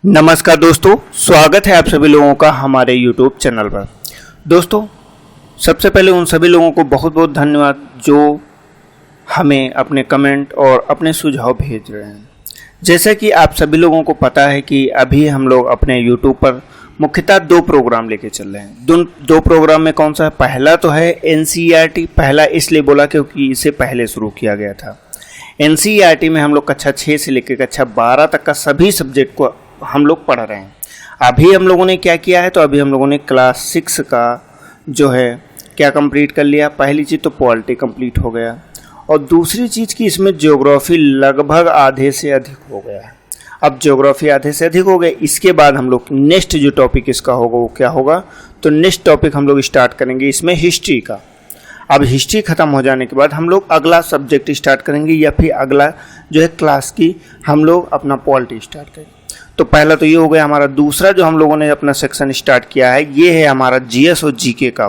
नमस्कार दोस्तों, स्वागत है आप सभी लोगों का हमारे YouTube चैनल पर। दोस्तों, सबसे पहले उन सभी लोगों को बहुत बहुत धन्यवाद जो हमें अपने कमेंट और अपने सुझाव भेज रहे हैं। जैसा कि आप सभी लोगों को पता है कि अभी हम लोग अपने YouTube पर मुख्यतः दो प्रोग्राम लेके चल रहे हैं। दो प्रोग्राम में कौन सा है? पहला तो है NCERT। पहला इसलिए बोला क्योंकि इसे पहले शुरू किया गया था। NCERT में हम लोग कक्षा 6 से लेकर कक्षा 12 तक का सभी सब्जेक्ट को हम लोग पढ़ रहे हैं। अभी हम लोगों ने क्या किया है, तो अभी हम लोगों ने क्लास 6 का जो है क्या कंप्लीट कर लिया। पहली चीज़ तो पॉलिटी कंप्लीट हो गया और दूसरी चीज़ कि इसमें ज्योग्राफी लगभग आधे से अधिक हो गया है। अब ज्योग्राफी आधे से अधिक हो गए, इसके बाद हम लोग नेक्स्ट जो टॉपिक इसका होगा वो क्या होगा, तो नेक्स्ट टॉपिक हम लोग स्टार्ट करेंगे इसमें हिस्ट्री का। अब हिस्ट्री ख़त्म हो जाने के बाद हम लोग अगला सब्जेक्ट स्टार्ट करेंगे या फिर अगला जो है क्लास की हम लोग अपना पॉलिटी स्टार्ट करेंगे। तो पहला तो ये हो गया हमारा। दूसरा जो हम लोगों ने अपना सेक्शन स्टार्ट किया है ये है हमारा GS और GK का।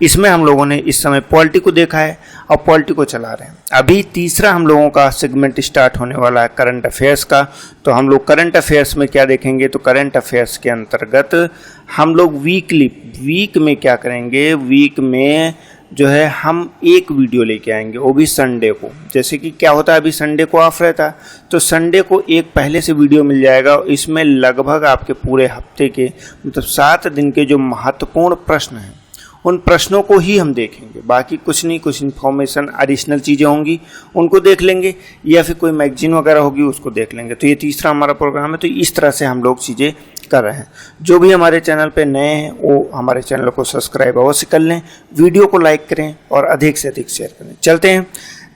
इसमें हम लोगों ने इस समय पॉलिटी को देखा है और पॉलिटी को चला रहे हैं। अभी तीसरा हम लोगों का सेगमेंट स्टार्ट होने वाला है करंट अफेयर्स का। तो हम लोग करंट अफेयर्स में क्या देखेंगे, तो करंट अफेयर्स के अंतर्गत हम लोग वीक में क्या करेंगे, वीक में जो है हम एक वीडियो लेके आएंगे, वो भी संडे को। जैसे कि क्या होता है, अभी संडे को ऑफ रहता है तो संडे को एक पहले से वीडियो मिल जाएगा। इसमें लगभग आपके पूरे हफ्ते के मतलब 7 दिन के जो महत्वपूर्ण प्रश्न हैं उन प्रश्नों को ही हम देखेंगे। बाकी कुछ नहीं, कुछ इन्फॉर्मेशन एडिशनल चीज़ें होंगी उनको देख लेंगे या फिर कोई मैगजीन वगैरह होगी उसको देख लेंगे। तो ये तीसरा हमारा प्रोग्राम है। तो इस तरह से हम लोग चीज़ें कर रहे हैं। जो भी हमारे चैनल पे नए हैं वो हमारे चैनल को सब्सक्राइब अवश्य कर लें, वीडियो को लाइक करें और अधिक से अधिक शेयर करें। चलते हैं,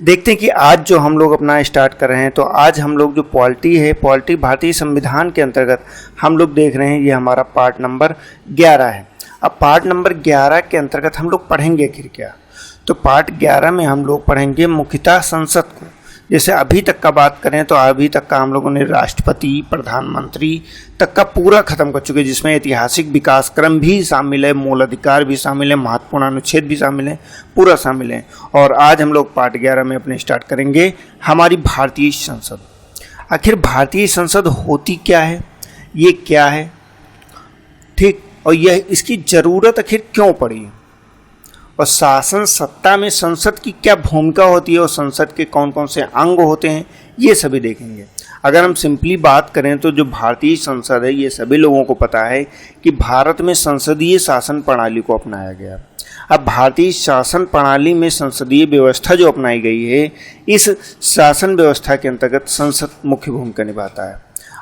देखते हैं कि आज जो हम लोग अपना स्टार्ट कर रहे हैं। तो आज हम लोग जो पॉलिटी है, पॉलिटी भारतीय संविधान के अंतर्गत हम लोग देख रहे हैं। ये हमारा पार्ट नंबर 11 है। अब पार्ट नंबर 11 के अंतर्गत हम लोग पढ़ेंगे आखिर क्या, तो पार्ट 11 में हम लोग पढ़ेंगे मुख्यतः संसद को। जैसे अभी तक का बात करें तो अभी तक का हम लोगों ने राष्ट्रपति, प्रधानमंत्री तक का पूरा खत्म कर चुके हैं, जिसमें ऐतिहासिक विकास क्रम भी शामिल है, मूल अधिकार भी शामिल है, महत्वपूर्ण अनुच्छेद भी शामिल है, पूरा शामिल है। और आज हम लोग पार्ट 11 में अपने स्टार्ट करेंगे हमारी भारतीय संसद। आखिर भारतीय संसद होती क्या है, ये क्या है, ठीक, और यह इसकी ज़रूरत आखिर क्यों पड़ी, और शासन सत्ता में संसद की क्या भूमिका होती है और संसद के कौन कौन से अंग होते हैं, ये सभी देखेंगे। अगर हम सिंपली बात करें तो जो भारतीय संसद है, ये सभी लोगों को पता है कि भारत में संसदीय शासन प्रणाली को अपनाया गया। अब भारतीय शासन प्रणाली में संसदीय व्यवस्था जो अपनाई गई है, इस शासन व्यवस्था के अंतर्गत संसद मुख्य भूमिका निभाता है।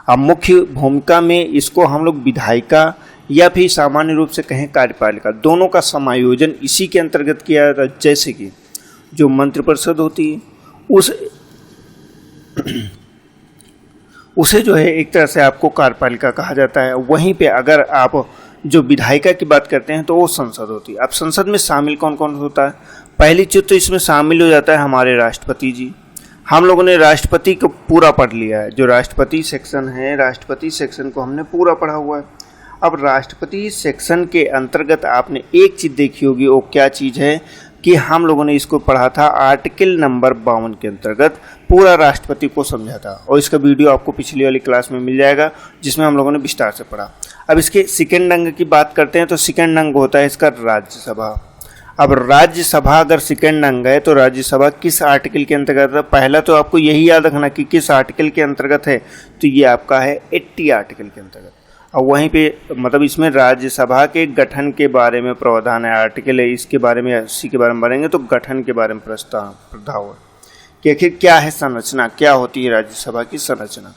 अब मुख्य भूमिका में इसको हम लोग विधायिका या फिर सामान्य रूप से कहें कार्यपालिका, दोनों का समायोजन इसी के अंतर्गत किया जाता है। जैसे कि जो मंत्रिपरिषद होती है उसे जो है एक तरह से आपको कार्यपालिका कहा जाता है। वहीं पे अगर आप जो विधायिका की बात करते हैं तो वो संसद होती है। अब संसद में शामिल कौन कौन होता है? पहली चीज़ तो इसमें शामिल हो जाता है हमारे राष्ट्रपति जी। हम लोगों ने राष्ट्रपति को पूरा पढ़ लिया है। जो राष्ट्रपति सेक्शन है, राष्ट्रपति सेक्शन को हमने पूरा पढ़ा हुआ है। अब राष्ट्रपति सेक्शन के अंतर्गत आपने एक चीज़ देखी होगी, वो क्या चीज़ है कि हम लोगों ने इसको पढ़ा था आर्टिकल नंबर 52 के अंतर्गत पूरा राष्ट्रपति को समझा था, और इसका वीडियो आपको पिछली वाली क्लास में मिल जाएगा जिसमें हम लोगों ने विस्तार से पढ़ा। अब इसके सेकेंड अंग की बात करते हैं तो सेकेंड अंग होता है इसका राज्यसभा। अब राज्यसभा अगर सेकेंड अंग है तो राज्यसभा किस आर्टिकल के अंतर्गत है? पहला तो आपको यही याद रखना कि किस आर्टिकल के अंतर्गत है, तो ये आपका है 80 आर्टिकल के अंतर्गत। और वहीं पे मतलब इसमें राज्यसभा के गठन के बारे में प्रावधान है, आर्टिकल है, इसके बारे में 80 के बारे में पढ़ेंगे। तो गठन के बारे में प्रस्ताव कि आखिर क्या है संरचना, क्या होती है राज्यसभा की संरचना।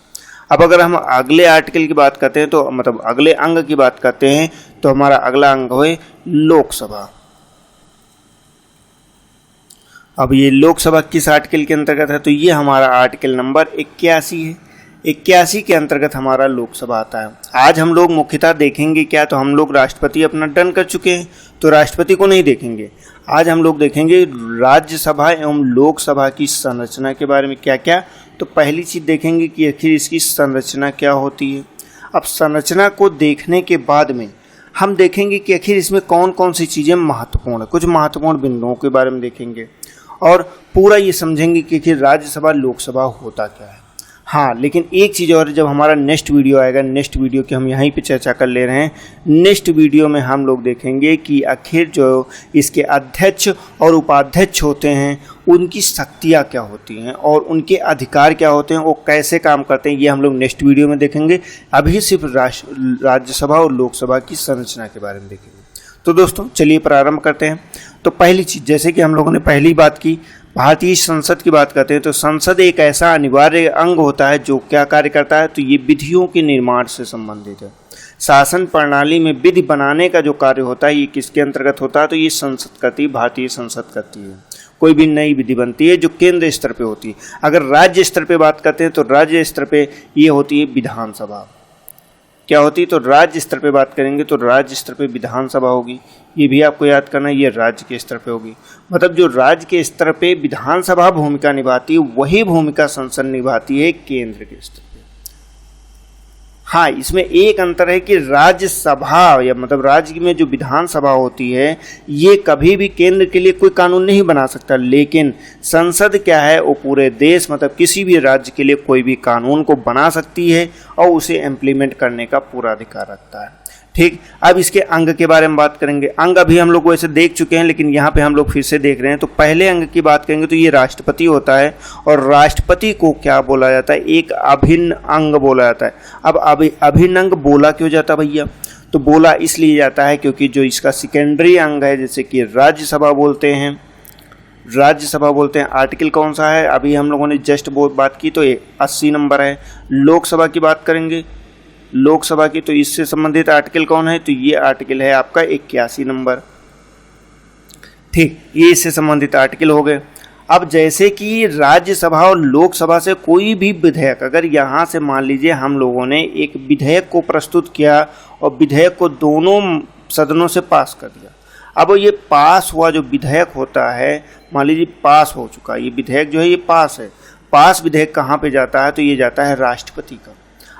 अब अगर हम अगले आर्टिकल की बात करते हैं तो मतलब अगले अंग की बात करते हैं तो हमारा अगला अंग है लोकसभा। अब ये लोकसभा किस आर्टिकल के अंतर्गत है, तो ये हमारा आर्टिकल नंबर 81 है। 81 के अंतर्गत हमारा लोकसभा आता है। आज हम लोग मुख्यतः देखेंगे क्या, तो हम लोग राष्ट्रपति अपना डन कर चुके हैं तो राष्ट्रपति को नहीं देखेंगे। आज हम लोग देखेंगे राज्यसभा एवं लोकसभा की संरचना के बारे में क्या क्या। तो पहली चीज़ देखेंगे कि आखिर इसकी संरचना क्या होती है। अब संरचना को देखने के बाद में हम देखेंगे कि आखिर इसमें कौन कौन सी चीज़ें महत्वपूर्ण है, कुछ महत्वपूर्ण बिंदुओं के बारे में देखेंगे और पूरा ये समझेंगे कि आखिर राज्यसभा लोकसभा होता क्या है। हाँ, लेकिन एक चीज़ और, जब हमारा नेक्स्ट वीडियो आएगा, नेक्स्ट वीडियो की हम यहीं पे चर्चा कर ले रहे हैं। नेक्स्ट वीडियो में हम लोग देखेंगे कि आखिर जो इसके अध्यक्ष और उपाध्यक्ष होते हैं उनकी शक्तियाँ क्या होती हैं और उनके अधिकार क्या होते हैं, वो कैसे काम करते हैं, ये हम लोग नेक्स्ट वीडियो में देखेंगे। अभी सिर्फ राज्यसभा और लोकसभा की संरचना के बारे में देखेंगे। तो दोस्तों चलिए प्रारंभ करते हैं। तो पहली चीज़, जैसे कि हम लोगों ने पहली बात की, भारतीय संसद की बात करते हैं तो संसद एक ऐसा अनिवार्य अंग होता है जो क्या कार्य करता है, तो ये विधियों के निर्माण से संबंधित है। शासन प्रणाली में विधि बनाने का जो कार्य होता है ये किसके अंतर्गत होता है, तो ये संसद करती है, भारतीय संसद करती है। कोई भी नई विधि बनती है जो केंद्र स्तर पे होती है। अगर राज्य स्तर पे बात करते हैं तो राज्य स्तर पे ये होती है विधानसभा। क्या होती है, तो राज्य स्तर पे बात करेंगे तो राज्य स्तर पे विधानसभा होगी। ये भी आपको याद करना है, ये राज्य के स्तर पे होगी। मतलब जो राज्य के स्तर पे विधानसभा भूमिका निभाती है वही भूमिका संसद निभाती है केंद्र के स्तर पे। हाँ, इसमें एक अंतर है कि राज्यसभा या मतलब राज्य में जो विधानसभा होती है ये कभी भी केंद्र के लिए कोई कानून नहीं बना सकता, लेकिन संसद क्या है, वो पूरे देश मतलब किसी भी राज्य के लिए कोई भी कानून को बना सकती है और उसे इम्प्लीमेंट करने का पूरा अधिकार रखता है। ठीक, अब इसके अंग के बारे में बात करेंगे। अंग अभी हम लोग वैसे देख चुके हैं, लेकिन यहाँ पे हम लोग फिर से देख रहे हैं। तो पहले अंग की बात करेंगे तो ये राष्ट्रपति होता है, और राष्ट्रपति को क्या बोला जाता है, एक अभिन्न अंग बोला जाता है। अब अभिन्न अंग बोला क्यों जाता है भैया, तो बोला इसलिए जाता है क्योंकि जो इसका सेकेंडरी अंग है, जैसे कि राज्यसभा बोलते हैं, आर्टिकल कौन सा है, अभी हम लोगों ने जस्ट बात की तो 80 नंबर है। लोकसभा की बात करेंगे, लोकसभा की, तो इससे संबंधित आर्टिकल कौन है, तो ये आर्टिकल है आपका 81 नंबर। ठीक, ये इससे संबंधित आर्टिकल हो गए। अब जैसे कि राज्यसभा और लोकसभा से कोई भी विधेयक, अगर यहाँ से मान लीजिए हम लोगों ने एक विधेयक को प्रस्तुत किया और विधेयक को दोनों सदनों से पास कर दिया, अब ये पास हुआ जो विधेयक होता है, मान लीजिए पास हो चुका ये विधेयक जो है, ये पास है। पास विधेयक कहाँ पे जाता है, तो ये जाता है राष्ट्रपति का।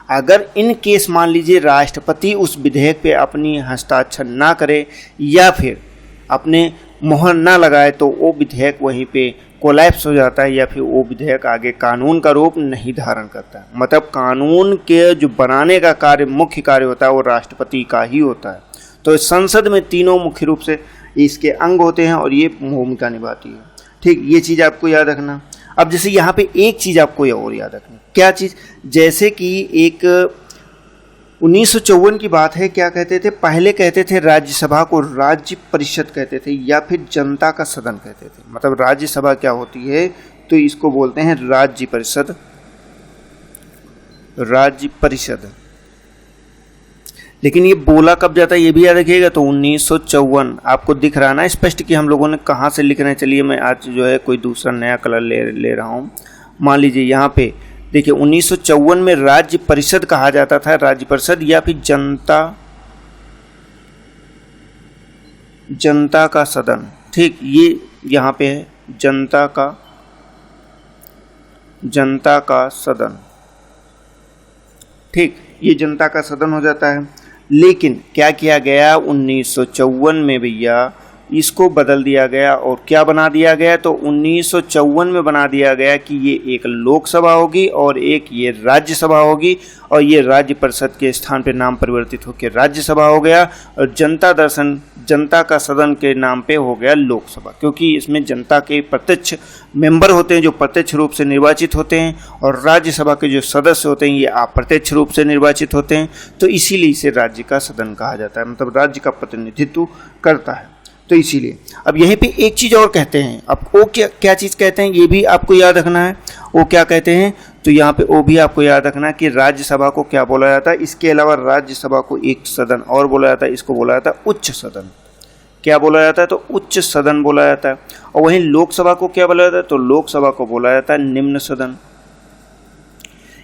अगर इन केस मान लीजिए राष्ट्रपति उस विधेयक पे अपनी हस्ताक्षर ना करे या फिर अपने मोहर ना लगाए तो वो विधेयक वहीं पे कोलैप्स हो जाता है, या फिर वो विधेयक आगे कानून का रूप नहीं धारण करता है। मतलब कानून के जो बनाने का कार्य, मुख्य कार्य होता है वो राष्ट्रपति का ही होता है। तो संसद में तीनों मुख्य रूप से इसके अंग होते हैं और ये भूमिका निभाती है। ठीक, ये चीज़ आपको याद रखना। अब जैसे यहाँ पे एक चीज़ आपको और याद रखनी, क्या चीज़, जैसे कि एक 1954 की बात है, क्या कहते थे, पहले कहते थे राज्यसभा को राज्य परिषद कहते थे या फिर जनता का सदन कहते थे। मतलब राज्यसभा क्या होती है, तो इसको बोलते हैं राज्य परिषद, राज्य परिषद। लेकिन ये बोला कब जाता है ये भी याद रखिएगा, तो 1954। आपको दिख रहा ना स्पष्ट कि हम लोगों ने कहाँ से लिख रहे हैं। चलिए मैं आज जो है कोई दूसरा नया कलर ले रहा हूँ। मान लीजिए यहाँ पे देखिए 1954 में राज्य परिषद कहा जाता था, राज्य परिषद या फिर जनता का सदन। ठीक, ये यहाँ पे है जनता का सदन। ठीक, ये जनता का सदन हो जाता है। लेकिन क्या किया गया 1954 में भैया, इसको बदल दिया गया और क्या बना दिया गया, तो 1954 में बना दिया गया कि ये एक लोकसभा होगी और एक ये राज्यसभा होगी, और ये राज्य परिषद के स्थान पे नाम परिवर्तित होकर राज्यसभा हो गया, और जनता का सदन के नाम पे हो गया लोकसभा, क्योंकि इसमें जनता के प्रत्यक्ष मेंबर होते हैं जो प्रत्यक्ष रूप से निर्वाचित होते हैं, और राज्यसभा के जो सदस्य होते हैं ये अप्रत्यक्ष रूप से निर्वाचित होते हैं। तो इसीलिए इसे राज्य का सदन कहा जाता है, मतलब राज्य का प्रतिनिधित्व करता है। तो इसीलिए अब यहीं पे एक चीज़ और कहते हैं, अब वो क्या चीज़ कहते हैं ये भी आपको याद रखना है। वो क्या कहते हैं, तो यहाँ पे वो भी आपको याद रखना है कि राज्यसभा को क्या बोला जाता है। इसके अलावा राज्यसभा को एक सदन और बोला जाता है, इसको बोला जाता है उच्च सदन। क्या बोला जाता है, तो उच्च सदन बोला जाता है। और वहीं लोकसभा को क्या बोला जाता है, तो लोकसभा को बोला जाता है निम्न सदन।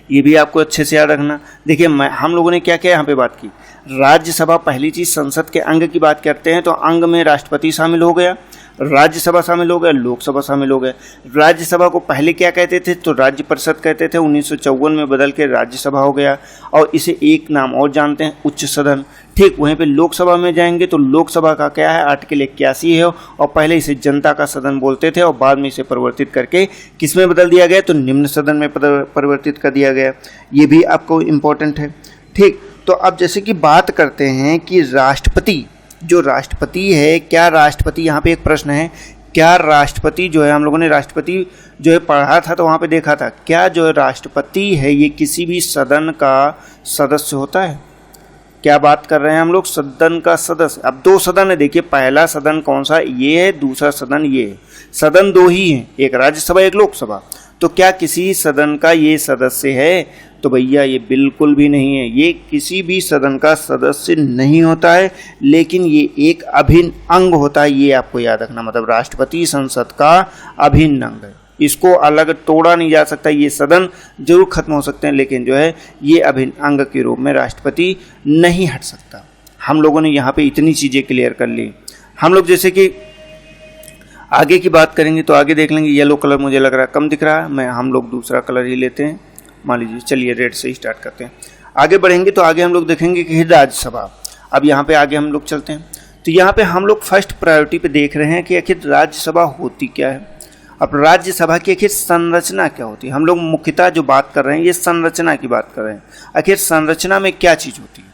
ये भी आपको अच्छे से याद रखना। देखिए हम लोगों ने क्या क्या यहाँ पे बात की, राज्यसभा पहली चीज संसद के अंग की बात करते हैं तो अंग में राष्ट्रपति शामिल हो गया, राज्यसभा शामिल हो गया, लोकसभा शामिल हो गया। राज्यसभा को पहले क्या कहते थे, तो राज्य परिषद कहते थे, 1954 में बदल के राज्यसभा हो गया। और इसे एक नाम और जानते हैं, उच्च सदन। ठीक वहीं पे लोकसभा में जाएंगे तो लोकसभा का क्या है, आर्टिकल 81 है, और पहले इसे जनता का सदन बोलते थे और बाद में इसे परिवर्तित करके किस में बदल दिया गया, तो निम्न सदन में परिवर्तित कर दिया गया। ये भी आपको इम्पोर्टेंट है। ठीक, तो अब जैसे कि बात करते हैं कि राष्ट्रपति, जो राष्ट्रपति है, क्या राष्ट्रपति, यहाँ पे एक प्रश्न है, क्या राष्ट्रपति जो है, हम लोगों ने राष्ट्रपति जो है पढ़ा था तो वहाँ पे देखा था, क्या जो राष्ट्रपति है ये किसी भी सदन का सदस्य होता है? क्या बात कर रहे हैं हम लोग, सदन का सदस्य। अब दो सदन है, देखिए पहला सदन कौन सा, ये है, दूसरा सदन ये है, सदन दो ही हैं, एक राज्यसभा एक लोकसभा। तो क्या किसी सदन का ये सदस्य है? तो भैया ये बिल्कुल भी नहीं है, ये किसी भी सदन का सदस्य नहीं होता है, लेकिन ये एक अभिन्न अंग होता है, ये आपको याद रखना। मतलब राष्ट्रपति संसद का अभिन्न अंग है, इसको अलग तोड़ा नहीं जा सकता। ये सदन जरूर खत्म हो सकते हैं, लेकिन जो है ये अभिन्न अंग के रूप में राष्ट्रपति नहीं हट सकता। हम लोगों ने यहाँ पे इतनी चीज़ें क्लियर कर ली। हम लोग जैसे कि आगे की बात करेंगे तो आगे देख लेंगे, येलो कलर मुझे लग रहा है कम दिख रहा है, हम लोग दूसरा कलर ही लेते हैं, मान लीजिए, चलिए रेड से स्टार्ट करते हैं। आगे बढ़ेंगे तो आगे हम लोग देखेंगे कि राज्यसभा। अब यहाँ पे आगे हम लोग चलते हैं, तो यहाँ पे हम लोग फर्स्ट प्रायोरिटी पे देख रहे हैं कि आखिर राज्यसभा होती क्या है। अब राज्यसभा की आखिर संरचना क्या होती है, हम लोग मुख्यतः जो बात कर रहे हैं ये संरचना की बात कर रहे हैं। आखिर संरचना में क्या चीज़ होती है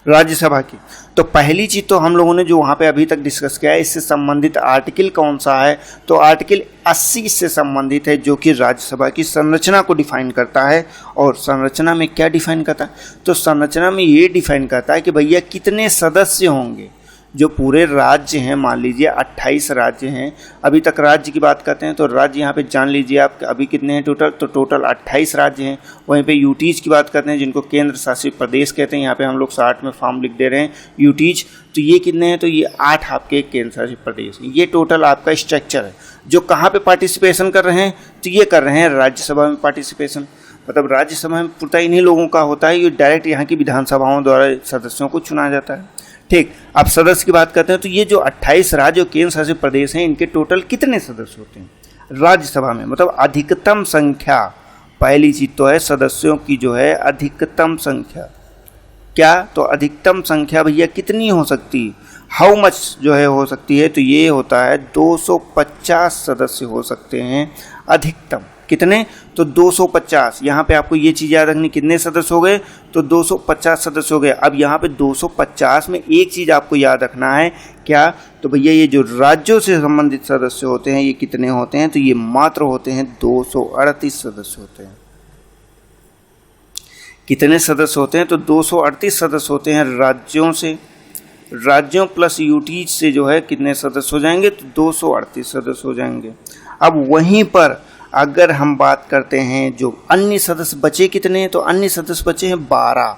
राज्यसभा की? तो पहली चीज़ तो हम लोगों ने जो वहाँ पे अभी तक डिस्कस किया है, इससे संबंधित आर्टिकल कौन सा है, तो आर्टिकल 80 से संबंधित है, जो कि राज्यसभा की संरचना को डिफाइन करता है। और संरचना में क्या डिफाइन करता है, तो संरचना में ये डिफाइन करता है कि भैया कितने सदस्य होंगे। जो पूरे राज्य हैं, मान लीजिए 28 राज्य हैं, अभी तक राज्य की बात करते हैं, तो राज्य यहाँ पे जान लीजिए आप अभी कितने हैं टोटल, तो टोटल 28 राज्य हैं। वहीं पे यूटीज की बात करते हैं, जिनको केंद्र शासित प्रदेश कहते हैं, यहाँ पे हम लोग 60 में फॉर्म लिख दे रहे हैं यूटीज, तो ये कितने हैं, तो ये 8 आपके केंद्र शासित प्रदेश हैं। ये टोटल आपका स्ट्रक्चर है। जो कहाँ पे पार्टिसिपेशन कर रहे हैं, तो ये कर रहे हैं राज्यसभा में पार्टिसिपेशन। मतलब राज्यसभा में पूरा इन्हीं लोगों का होता है, ये डायरेक्ट यहाँ की विधानसभाओं द्वारा सदस्यों को चुना जाता है। ठीक, अब सदस्य की बात करते हैं, तो ये जो 28 राज्य और केंद्र शासित प्रदेश हैं, इनके टोटल कितने सदस्य होते हैं राज्यसभा में? मतलब अधिकतम संख्या, पहली चीज तो है सदस्यों की जो है अधिकतम संख्या। क्या, तो अधिकतम संख्या भैया कितनी हो सकती है, हाउ मच जो है हो सकती है, तो ये होता है 250 सदस्य हो सकते हैं अधिकतम। कितने, तो 250। यहाँ पे आपको ये चीज़ याद रखनी, कितने सदस्य हो गए, तो 250 सदस्य हो गए। अब यहाँ पे 250 में एक चीज़ आपको याद रखना है, क्या, तो भैया ये जो राज्यों से संबंधित सदस्य होते हैं ये कितने होते हैं, तो ये मात्र होते हैं 238 सदस्य होते हैं। कितने सदस्य होते हैं, तो 238 सदस्य होते हैं राज्यों से। राज्यों प्लस यूटीज से जो है कितने सदस्य हो जाएंगे, तो 238 सदस्य हो जाएंगे। अब वहीं पर अगर हम बात करते हैं जो अन्य सदस्य बचे कितने हैं, तो अन्य सदस्य बचे हैं 12।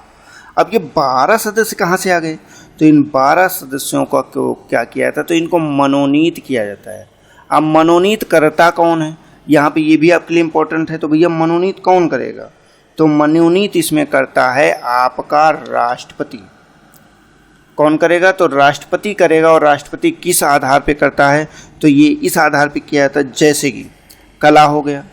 अब ये 12 सदस्य कहाँ से आ गए, तो इन 12 सदस्यों का क्या किया जाता है, तो इनको मनोनीत किया जाता है। अब मनोनीत करता कौन है, यहाँ पे ये भी आपके लिए इम्पोर्टेंट है। तो भैया मनोनीत कौन करेगा, तो मनोनीत इसमें करता है आपका राष्ट्रपति। कौन करेगा, तो राष्ट्रपति करेगा। और राष्ट्रपति किस आधार पे करता है, तो ये इस आधार पे किया जाता है, जैसे कि कला हो गया,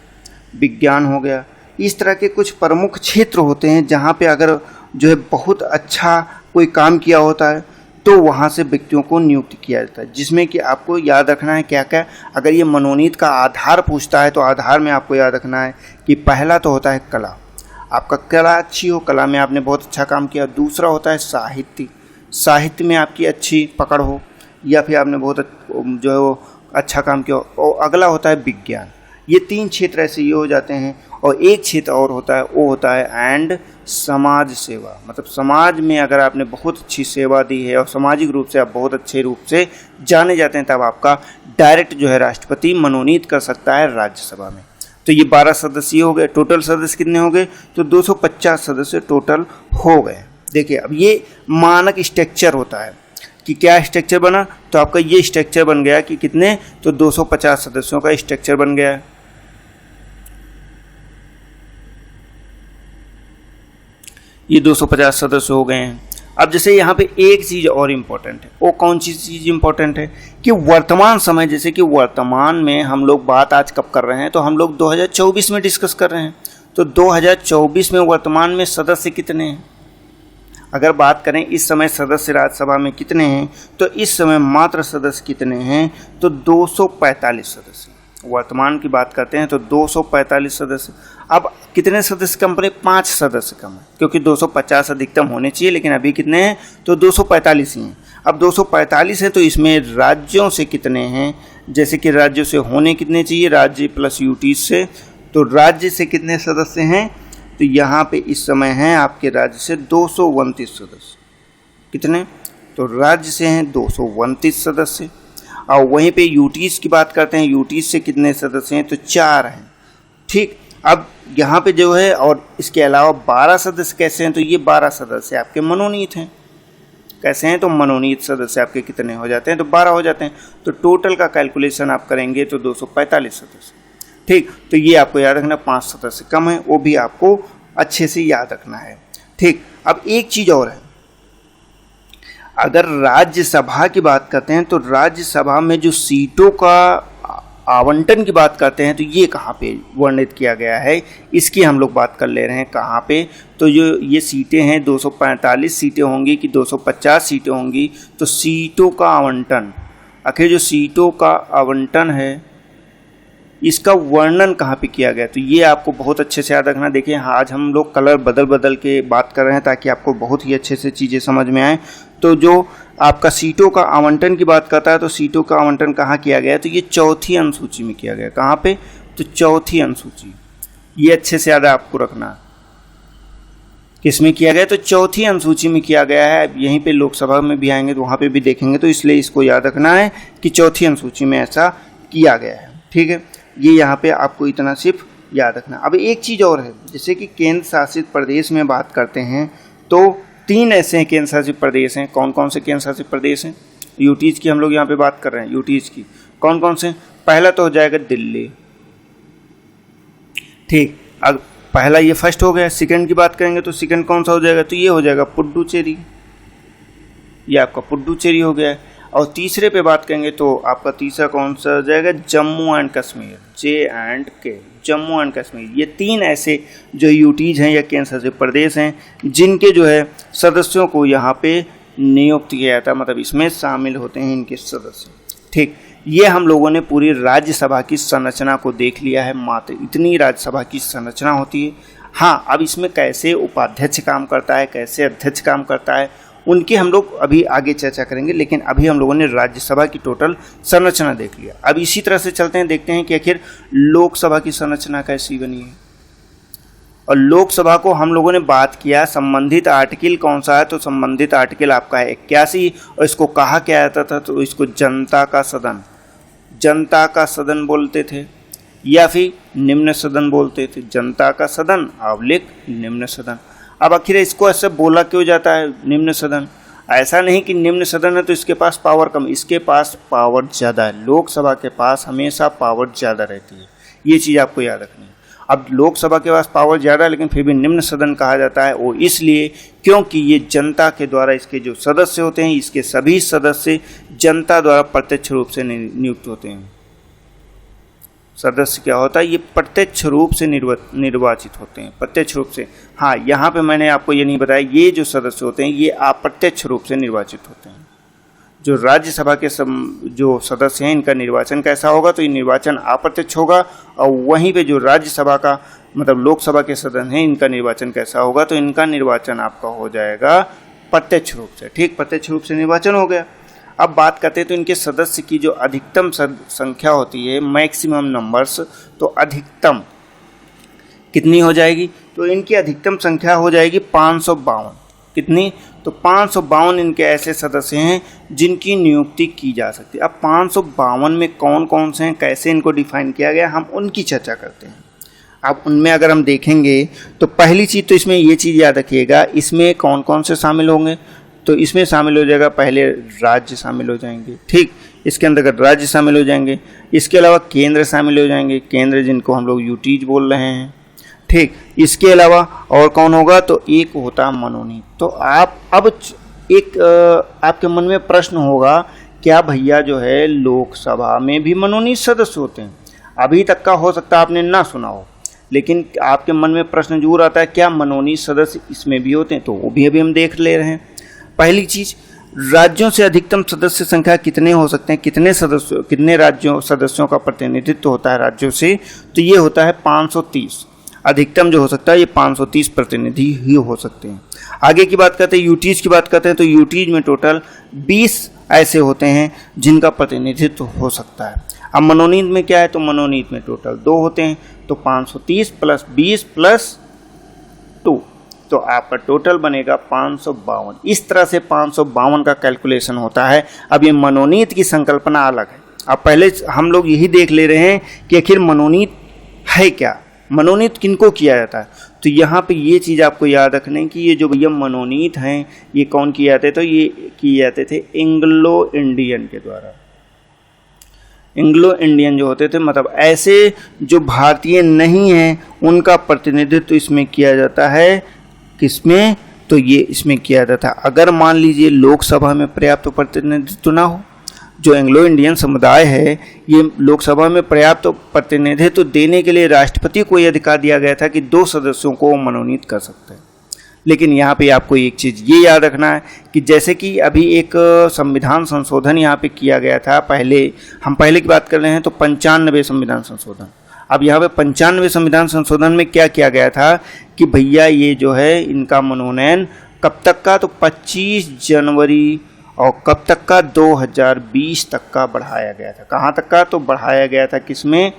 विज्ञान हो गया, इस तरह के कुछ प्रमुख क्षेत्र होते हैं जहाँ पे अगर जो है बहुत अच्छा कोई काम किया होता है तो वहाँ से व्यक्तियों को नियुक्त किया जाता है। जिसमें कि आपको याद रखना है क्या क्या, अगर ये मनोनीत का आधार पूछता है तो आधार में आपको याद रखना है कि पहला तो होता है कला, आपका कला अच्छी हो, कला में आपने बहुत अच्छा काम किया। दूसरा होता है साहित्य, साहित्य में आपकी अच्छी पकड़ हो या फिर आपने बहुत जो है वो अच्छा काम किया। और अगला होता है विज्ञान। ये 3 क्षेत्र ऐसे ये हो जाते हैं। और एक क्षेत्र और होता है, वो होता है एंड समाज सेवा। मतलब समाज में अगर आपने बहुत अच्छी सेवा दी है और सामाजिक रूप से आप बहुत अच्छे रूप से जाने जाते हैं, तब आपका डायरेक्ट जो है राष्ट्रपति मनोनीत कर सकता है राज्यसभा में। तो ये 12 सदस्य हो गए। टोटल सदस्य कितने हो गए, तो 250 सदस्य टोटल हो गए। देखिए अब ये मानक स्ट्रक्चर होता है कि क्या स्ट्रक्चर बना, तो आपका ये स्ट्रक्चर बन गया कि कितने, तो 250 सदस्यों का स्ट्रक्चर बन गया है। ये 250 सदस्य हो गए हैं। अब जैसे यहाँ पे एक चीज़ और इम्पोर्टेंट है, वो कौन सी चीज़ इम्पोर्टेंट है कि वर्तमान समय, जैसे कि वर्तमान में हम लोग बात आज कब कर रहे हैं, तो हम लोग 2024 में डिस्कस कर रहे हैं। तो 2024 में वर्तमान में सदस्य कितने हैं, अगर बात करें इस समय सदस्य राज्यसभा में कितने हैं, तो इस समय मात्र सदस्य कितने हैं, तो 245 सदस्य। वर्तमान की बात करते हैं तो 245 सदस्य। अब कितने सदस्य कम पड़े, 5 सदस्य कम है, क्योंकि 250 अधिकतम होने चाहिए, लेकिन अभी कितने हैं, तो 245 ही हैं। अब 245 है तो इसमें राज्यों से कितने हैं, जैसे कि राज्यों से होने कितने चाहिए, राज्य प्लस यूटी से, तो राज्य से कितने सदस्य हैं, तो यहाँ पे इस समय हैं आपके राज्य से 229 सदस्य। कितने, तो राज्य से हैं 229 सदस्य। और वहीं पे यूटीज की बात करते हैं, यूटीज से कितने सदस्य हैं, तो 4 हैं। ठीक, अब यहाँ पे जो है, और इसके अलावा 12 सदस्य कैसे हैं, तो ये 12 सदस्य आपके मनोनीत हैं। कैसे हैं, तो मनोनीत सदस्य आपके कितने हो जाते हैं, तो 12 हो जाते हैं। तो टोटल का कैलकुलेशन आप करेंगे तो 245 सदस्य। ठीक, तो ये आपको याद रखना, 5 सदस्य कम है, वो भी आपको अच्छे से याद रखना है। ठीक, अब एक चीज़ और है, अगर राज्यसभा की बात करते हैं तो राज्यसभा में जो सीटों का आवंटन की बात करते हैं, तो ये कहाँ पे वर्णित किया गया है, इसकी हम लोग बात कर ले रहे हैं। कहाँ पे, तो जो ये सीटें हैं 245 सीटें होंगी कि 250 सीटें होंगी, तो सीटों का आवंटन, आखिर जो सीटों का आवंटन है इसका वर्णन कहाँ पे किया गया, तो ये आपको बहुत अच्छे से याद रखना। देखिए आज हम लोग कलर बदल बदल के बात कर रहे हैं ताकि आपको बहुत ही अच्छे से चीज़ें समझ में आए। तो जो आपका सीटों का आवंटन की बात करता है, तो सीटों का आवंटन कहाँ किया गया है, तो ये चौथी अनुसूची में किया गया। कहाँ पे, तो चौथी अनुसूची, ये अच्छे से याद आपको रखना, किस में किया गया, तो चौथी अनुसूची में किया गया है। अब यहीं पे लोकसभा में भी आएंगे तो वहाँ पे भी देखेंगे, तो इसलिए इसको याद रखना है कि चौथी अनुसूची में ऐसा किया गया है। ठीक है, ये यहाँ पे आपको इतना सिर्फ याद रखना। अब एक चीज़ और है, जैसे कि केंद्र शासित प्रदेश में बात करते हैं तो 3 ऐसे हैं केंद्र शासित प्रदेश हैं। कौन कौन से केंद्र शासित प्रदेश हैं, यूटीज की हम लोग यहाँ पे बात कर रहे हैं, यूटीज की कौन कौन से, पहला तो हो जाएगा दिल्ली। ठीक, अब पहला ये फर्स्ट हो गया। सेकंड की बात करेंगे तो सेकंड कौन सा हो जाएगा, तो ये हो जाएगा पुडुचेरी, ये आपका पुडुचेरी हो गया है। और तीसरे पे बात करेंगे तो आपका तीसरा कौन सा हो जाएगा, Jammu and Kashmir, J&K, Jammu and Kashmir. ये 3 ऐसे जो यूटीज हैं या केंद्र शासित प्रदेश हैं जिनके जो है सदस्यों को यहाँ पे नियुक्त किया जाता है, मतलब इसमें शामिल होते हैं इनके सदस्य। ठीक, ये हम लोगों ने पूरी राज्यसभा की संरचना को देख लिया है, मात्र इतनी राज्यसभा की संरचना होती है। हाँ, अब इसमें कैसे उपाध्यक्ष काम करता है, कैसे अध्यक्ष काम करता है, उनकी हम लोग अभी आगे चर्चा करेंगे, लेकिन अभी हम लोगों ने राज्यसभा की टोटल संरचना देख लिया। अब इसी तरह से चलते हैं, देखते हैं कि आखिर लोकसभा की संरचना कैसी बनी है। और लोकसभा को हम लोगों ने बात किया, संबंधित आर्टिकल कौन सा है, तो संबंधित आर्टिकल आपका है 81, और इसको कहा क्या जाता था, तो इसको जनता का सदन, जनता का सदन बोलते थे, या फिर निम्न सदन बोलते थे। जनता का सदन अवलिक निम्न सदन। अब आखिर इसको ऐसे बोला क्यों जाता है निम्न सदन, ऐसा नहीं कि निम्न सदन है तो इसके पास पावर कम, इसके पास पावर ज़्यादा है। लोकसभा के पास हमेशा पावर ज़्यादा रहती है, ये चीज़ आपको याद रखनी है। अब लोकसभा के पास पावर ज़्यादा है, लेकिन फिर भी निम्न सदन कहा जाता है, वो इसलिए क्योंकि ये जनता के द्वारा, इसके जो सदस्य होते हैं, इसके सभी सदस्य जनता द्वारा प्रत्यक्ष रूप से नियुक्त होते हैं। सदस्य क्या होता है, ये प्रत्यक्ष रूप से निर्वाचित होते हैं, प्रत्यक्ष रूप से। हाँ, यहाँ पे मैंने आपको ये नहीं बताया, ये जो सदस्य होते हैं ये अप्रत्यक्ष रूप से निर्वाचित होते हैं। जो राज्यसभा के जो सदस्य हैं इनका निर्वाचन कैसा होगा, तो ये निर्वाचन अप्रत्यक्ष होगा। और वहीं पे जो राज्यसभा का मतलब लोकसभा के सदस्य हैं इनका निर्वाचन कैसा होगा, तो इनका निर्वाचन आपका हो जाएगा प्रत्यक्ष रूप से। ठीक, प्रत्यक्ष रूप से निर्वाचन हो गया। अब बात करते हैं तो इनके सदस्य की जो अधिकतम संख्या होती है, मैक्सिमम नंबर्स, तो अधिकतम कितनी हो जाएगी, तो इनकी अधिकतम संख्या हो जाएगी 552। कितनी, तो 552 इनके ऐसे सदस्य हैं जिनकी नियुक्ति की जा सकती है। अब 552 में कौन कौन से हैं, कैसे इनको डिफाइन किया गया, हम उनकी चर्चा करते हैं। अब उनमें अगर हम देखेंगे तो पहली चीज़ तो इसमें ये चीज़ याद रखिएगा, इसमें कौन कौन से शामिल होंगे, तो इसमें शामिल हो जाएगा, पहले राज्य शामिल हो जाएंगे। ठीक, इसके अंतर्गत राज्य शामिल हो जाएंगे। इसके अलावा केंद्र शामिल हो जाएंगे, केंद्र जिनको हम लोग यूटीज बोल रहे हैं। ठीक, इसके अलावा और कौन होगा, तो एक होता है मनोनीत। तो आप अब एक आपके मन में प्रश्न होगा, क्या भैया जो है लोकसभा में भी मनोनीत सदस्य होते हैं? अभी तक का हो सकता है आपने ना सुना हो, लेकिन आपके मन में प्रश्न जरूर आता है क्या मनोनीत सदस्य इसमें भी होते हैं, तो वो भी अभी हम देख ले रहे हैं। पहली चीज, राज्यों से अधिकतम सदस्य संख्या कितने हो सकते हैं, कितने राज्यों सदस्यों का प्रतिनिधित्व होता है राज्यों से, तो ये होता है 530। अधिकतम जो हो सकता है ये 530 प्रतिनिधि ही हो सकते हैं। आगे की बात करते हैं, यूटीज की बात करते हैं, तो यूटीज में टोटल 20 ऐसे होते हैं जिनका प्रतिनिधित्व हो सकता है। अब मनोनीत में क्या है, तो मनोनीत में टोटल 2 होते हैं, तो 530 + 20 + 2, तो आपका टोटल बनेगा 552। इस तरह से 552 का कैलकुलेशन होता है। अब ये मनोनीत की संकल्पना अलग है। अब पहले हम लोग यही देख ले रहे हैं कि आखिर मनोनीत है क्या, मनोनीत किनको किया जाता है। तो यहाँ पे ये चीज़ आपको याद रखना है कि ये जो भैया मनोनीत हैं ये कौन किए जाते थे, तो ये किए जाते थे एंग्लो इंडियन के द्वारा। एंग्लो इंडियन जो होते थे, मतलब ऐसे जो भारतीय नहीं हैं उनका प्रतिनिधित्व इसमें किया जाता है। किसमें, तो ये इसमें किया जाता है। अगर मान लीजिए लोकसभा में पर्याप्त प्रतिनिधित्व ना हो, जो एंग्लो इंडियन समुदाय है ये लोकसभा में पर्याप्त प्रतिनिधित्व देने के लिए राष्ट्रपति को यह अधिकार दिया गया था कि 2 सदस्यों को मनोनीत कर सकते हैं। लेकिन यहाँ पे आपको एक चीज़ ये याद रखना है कि जैसे कि अभी एक संविधान संशोधन यहाँ पे किया गया था, हम पहले की बात कर रहे हैं तो 95 संविधान संशोधन। अब यहाँ पे 95 संविधान संशोधन में क्या किया गया था कि भैया ये जो है इनका मनोनयन कब तक का, तो 25 जनवरी और कब तक का, 2020 तक का बढ़ाया गया था। कहाँ तक का, तो बढ़ाया गया था किसमें,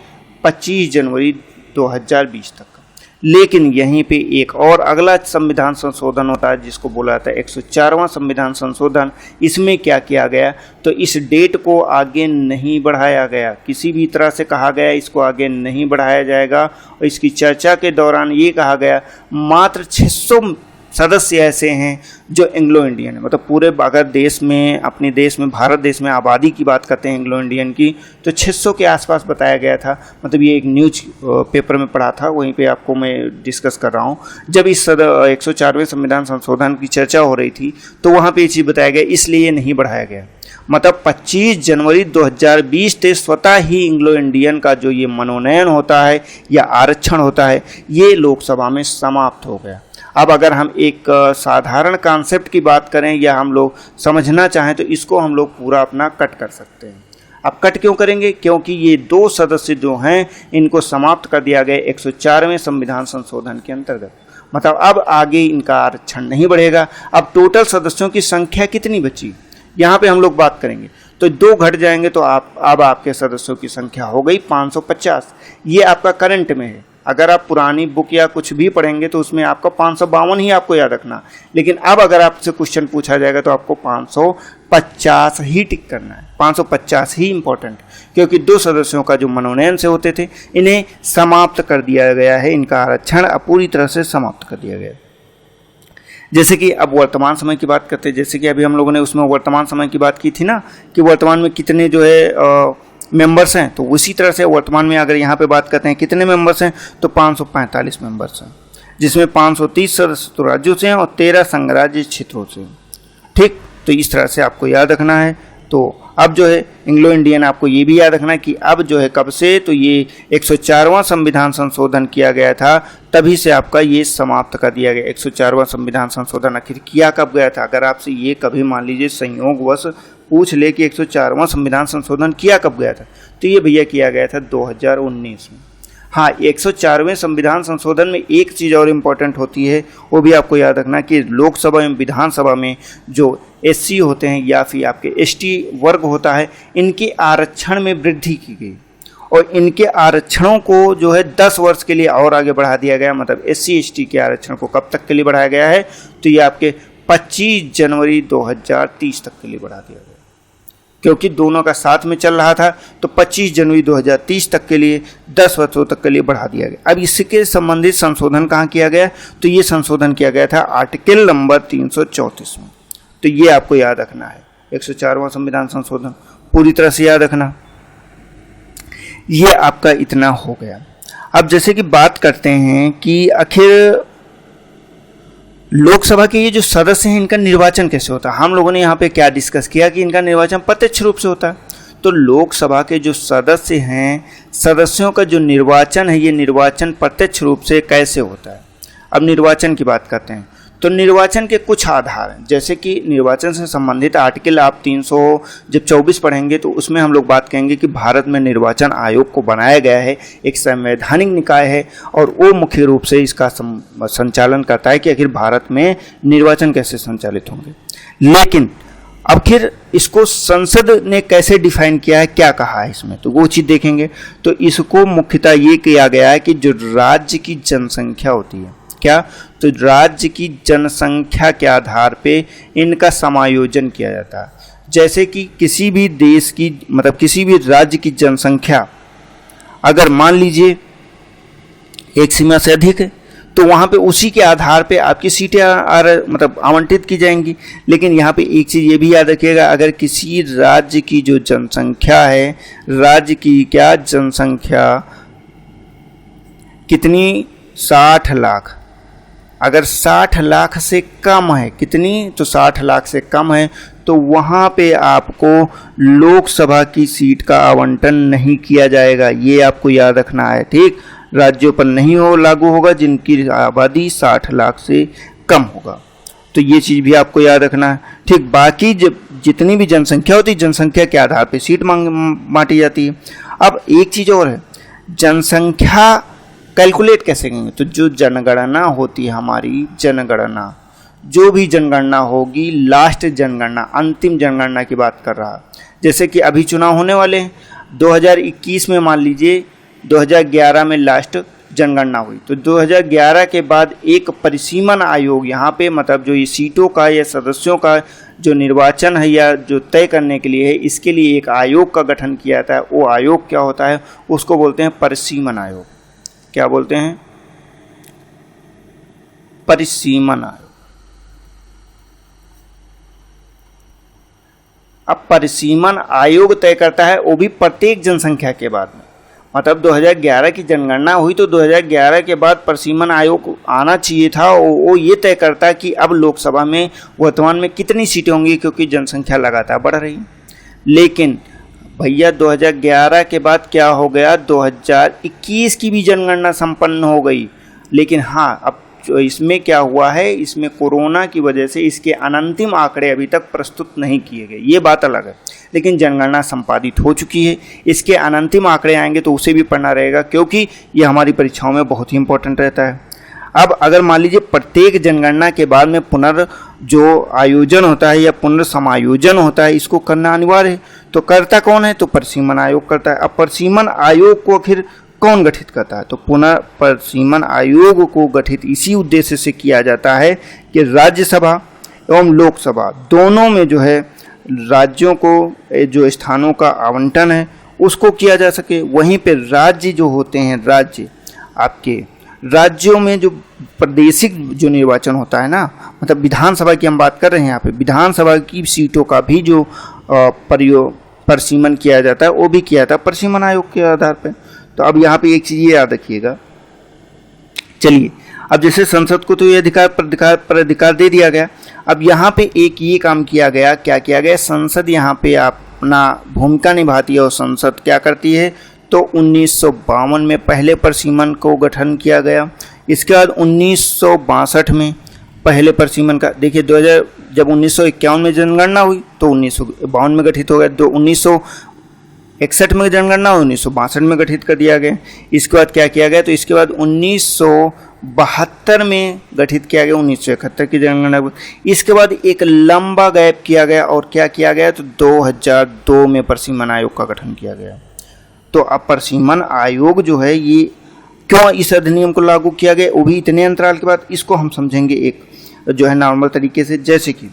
25 जनवरी 2020 तक का। लेकिन यहीं पे एक और अगला संविधान संशोधन होता है जिसको बोला जाता है 104वां संविधान संशोधन। इसमें क्या किया गया, तो इस डेट को आगे नहीं बढ़ाया गया, किसी भी तरह से कहा गया इसको आगे नहीं बढ़ाया जाएगा। और इसकी चर्चा के दौरान ये कहा गया मात्र 600 सदस्य ऐसे हैं जो एंग्लो इंडियन है। मतलब पूरे अगर देश में, अपने देश में, भारत देश में आबादी की बात करते हैं एंग्लो इंडियन की, तो 600 के आसपास बताया गया था। मतलब ये एक न्यूज पेपर में पढ़ा था, वहीं पे आपको मैं डिस्कस कर रहा हूँ। जब इस 104वें संविधान संशोधन की चर्चा हो रही थी तो वहाँ पे ये चीज़ बताया गया, इसलिए ये नहीं बढ़ाया गया। मतलब 25 जनवरी 2020 से स्वतः ही एंग्लो इंडियन का जो ये मनोनयन होता है या आरक्षण होता है ये लोकसभा में समाप्त हो गया। अब अगर हम एक साधारण कॉन्सेप्ट की बात करें या हम लोग समझना चाहें तो इसको हम लोग पूरा अपना कट कर सकते हैं। अब कट क्यों करेंगे, क्योंकि ये 2 सदस्य जो हैं इनको समाप्त कर दिया गया 104वें संविधान संशोधन के अंतर्गत। मतलब अब आगे इनका आरक्षण नहीं बढ़ेगा। अब टोटल सदस्यों की संख्या कितनी बची, यहाँ पे हम लोग बात करेंगे तो 2 घट जाएंगे, तो अब आपके सदस्यों की संख्या हो गई 550। ये आपका करंट में है। अगर आप पुरानी बुक या कुछ भी पढ़ेंगे तो उसमें आपका 552 ही आपको याद रखना। लेकिन अब अगर आपसे क्वेश्चन पूछा जाएगा तो आपको 550 ही टिक करना है। 550 ही इंपॉर्टेंट, क्योंकि 2 सदस्यों का जो मनोनयन से होते थे इन्हें समाप्त कर दिया गया है। इनका आरक्षण पूरी तरह से समाप्त कर दिया गया है। जैसे कि अब वर्तमान समय की बात करते हैं, जैसे कि अभी हम लोगों ने उसमें वर्तमान समय की बात की थी ना कि वर्तमान में कितने जो है मेंबर्स हैं, तो उसी तरह से वर्तमान में अगर यहाँ पे बात करते हैं कितने मेंबर्स हैं, तो 545 मेंबर्स हैं, जिसमें 530 सदस्य तो राज्यों से हैं और 13 संघराज्य क्षेत्रों से। ठीक, तो इस तरह से आपको याद रखना है। तो अब जो है एंग्लो इंडियन आपको ये भी याद रखना है कि अब जो है कब से, तो ये 104वां संविधान संशोधन किया गया था, तभी से आपका ये समाप्त कर दिया गया। 104वां संविधान संशोधन आखिर किया कब गया था, अगर आपसे ये कभी मान लीजिए संयोगवश पूछ ले कि 104वां संविधान संशोधन किया कब गया था, तो ये भैया किया गया था 2019 में। हाँ, 104वें संविधान संशोधन में एक चीज़ और इम्पॉर्टेंट होती है, वो भी आपको याद रखना कि लोकसभा एवं विधानसभा में जो एससी होते हैं या फिर आपके एसटी वर्ग होता है, इनके आरक्षण में वृद्धि की गई और इनके आरक्षणों को जो है 10 वर्ष के लिए और आगे बढ़ा दिया गया। मतलब एससी एसटी के आरक्षण को कब तक के लिए बढ़ाया गया है, तो ये आपके 25 जनवरी 2030 तक के लिए बढ़ा दिया गया। क्योंकि दोनों का साथ में चल रहा था तो 25 जनवरी 2030 तक के लिए 10 वर्षों तक के लिए बढ़ा दिया गया। अब इसके संबंधित संशोधन कहाँ किया गया, तो ये संशोधन किया गया था आर्टिकल नंबर 334 में। तो ये आपको याद रखना है, 104वां संविधान संशोधन पूरी तरह से याद रखना। ये आपका इतना हो गया। अब जैसे कि बात करते हैं कि आखिर लोकसभा के ये जो सदस्य हैं इनका निर्वाचन कैसे होता है। हम लोगों ने यहाँ पे क्या डिस्कस किया कि इनका निर्वाचन प्रत्यक्ष रूप से होता है। तो लोकसभा के जो सदस्य हैं, सदस्यों का जो निर्वाचन है, ये निर्वाचन प्रत्यक्ष रूप से कैसे होता है। अब निर्वाचन की बात करते हैं तो निर्वाचन के कुछ आधार हैं, जैसे कि निर्वाचन से संबंधित आर्टिकल आप 300 जब 24 पढ़ेंगे तो उसमें हम लोग बात करेंगे कि भारत में निर्वाचन आयोग को बनाया गया है, एक संवैधानिक निकाय है और वो मुख्य रूप से इसका संचालन करता है कि आखिर भारत में निर्वाचन कैसे संचालित होंगे। लेकिन आखिर इसको संसद ने कैसे डिफाइन किया है, क्या कहा है इसमें, तो वो चीज़ देखेंगे। तो इसको मुख्यतः ये किया गया है कि जो राज्य की जनसंख्या होती है, क्या, तो राज्य की जनसंख्या के आधार पे इनका समायोजन किया जाता है। जैसे कि किसी भी देश की, मतलब किसी भी राज्य की जनसंख्या अगर मान लीजिए एक सीमा से अधिक है तो वहाँ पे उसी के आधार पे आपकी सीटें मतलब आवंटित की जाएंगी। लेकिन यहाँ पे एक चीज़ ये भी याद रखिएगा, अगर किसी राज्य की जो जनसंख्या है, राज्य की क्या जनसंख्या कितनी, 60 लाख, अगर 60 लाख से कम है, कितनी, तो 60 लाख से कम है, तो वहाँ पे आपको लोकसभा की सीट का आवंटन नहीं किया जाएगा। ये आपको याद रखना है, ठीक। राज्यों पर नहीं लागू होगा जिनकी आबादी 60 लाख से कम होगा, तो ये चीज़ भी आपको याद रखना है, ठीक। बाकी जितनी भी जनसंख्या होती है, जनसंख्या के आधार पे सीट बांटी जाती है। अब एक चीज़ और है, जनसंख्या कैलकुलेट कैसे करेंगे, तो जो जनगणना होती है हमारी, जनगणना, जो भी जनगणना होगी, लास्ट जनगणना, अंतिम जनगणना की बात कर रहा, जैसे कि अभी चुनाव होने वाले हैं 2021 में, मान लीजिए 2011 में लास्ट जनगणना हुई, तो 2011 के बाद एक परिसीमन आयोग यहाँ पे, मतलब जो ये सीटों का या सदस्यों का जो निर्वाचन है या जो तय करने के लिए है, इसके लिए एक आयोग का गठन किया जाता है। वो आयोग क्या होता है, उसको बोलते हैं परिसीमन आयोग। क्या बोलते हैं, परिसीमन आयोग। अब परिसीमन आयोग तय करता है, वो भी प्रत्येक जनसंख्या के बाद में, मतलब 2011 की जनगणना हुई तो 2011 के बाद परिसीमन आयोग आना चाहिए था। वो ये तय करता है कि अब लोकसभा में वर्तमान में कितनी सीटें होंगी, क्योंकि जनसंख्या लगातार बढ़ रही है। लेकिन भैया 2011 के बाद क्या हो गया, 2021 की भी जनगणना संपन्न हो गई। लेकिन हाँ, अब इसमें क्या हुआ है, इसमें कोरोना की वजह से इसके अनंतिम आंकड़े अभी तक प्रस्तुत नहीं किए गए, ये बात अलग है। लेकिन जनगणना संपादित हो चुकी है, इसके अनंतिम आंकड़े आएंगे तो उसे भी पढ़ना रहेगा, क्योंकि ये हमारी परीक्षाओं में बहुत ही इंपॉर्टेंट रहता है। अब अगर मान लीजिए प्रत्येक जनगणना के बाद में पुनर् जो आयोजन होता है या पुनर्समायोजन होता है, इसको करना अनिवार्य है। तो करता कौन है, तो परिसीमन आयोग करता है। अब परिसीमन आयोग को फिर कौन गठित करता है, तो पुनः परिसीमन आयोग को गठित इसी उद्देश्य से किया जाता है कि राज्यसभा एवं लोकसभा दोनों में जो है राज्यों को जो स्थानों का आवंटन है उसको किया जा सके। वहीं पे राज्य जो होते हैं, राज्य आपके राज्यों में जो प्रादेशिक जो निर्वाचन होता है ना, मतलब विधानसभा की हम बात कर रहे हैं, यहाँ पे विधानसभा की सीटों का भी जो परिसीमन किया जाता है वो भी किया जाता है परिसीमन आयोग के आधार पे। तो अब यहाँ पे एक चीज़ ये याद रखिएगा। चलिए, अब जैसे संसद को तो ये अधिकार दे दिया गया, अब यहाँ पे एक ये काम किया गया, क्या किया गया, संसद यहाँ पे अपना भूमिका निभाती है। और संसद क्या करती है, तो 1952 में पहले परिसीमन को गठन किया गया। इसके बाद 1962 में पहले परिसीमन का, देखिए 2000 जब 1951 में जनगणना हुई तो 1952 में गठित हो गया, 1961 में जनगणना 1962 में गठित कर दिया गया। इसके बाद क्या किया गया, तो इसके बाद 1972 में गठित किया गया, 1971 की जनगणना। इसके बाद एक लंबा गैप किया गया और क्या किया गया, तो 2002 में परिसीमन आयोग का गठन किया गया। तो अब परिसीमन आयोग जो है ये क्यों इस अधिनियम को लागू किया गया, वो भी इतने अंतराल के बाद, इसको हम समझेंगे एक जो है नॉर्मल तरीके से। जैसे कि